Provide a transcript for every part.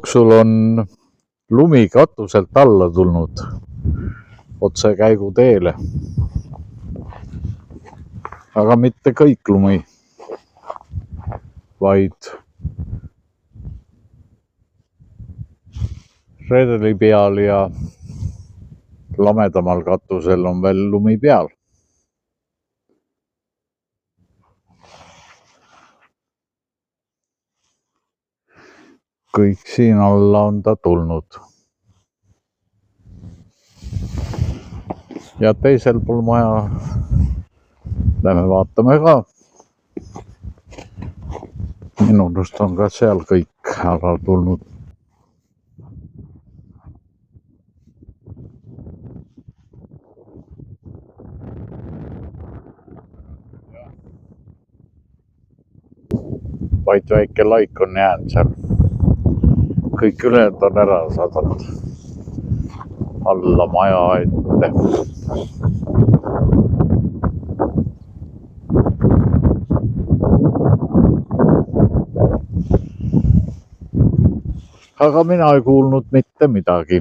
jooksul on lumi katuselt alla tulnud otse käiguteele. Aga mitte kõik lumi, vaid redeli peal ja lamedamal katusel on veel lumi peal. Kõik siin alla on ta tulnud. Ja teisel pool maja lähme vaatame ka. Minu arust on ka seal kõik ära tulnud. Vaid väike laik on jäänud seal. Kõik ülejäänud on ära saadanud alla maja ette. Aga mina ei kuulnud mitte midagi.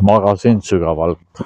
Magasin sügavalt.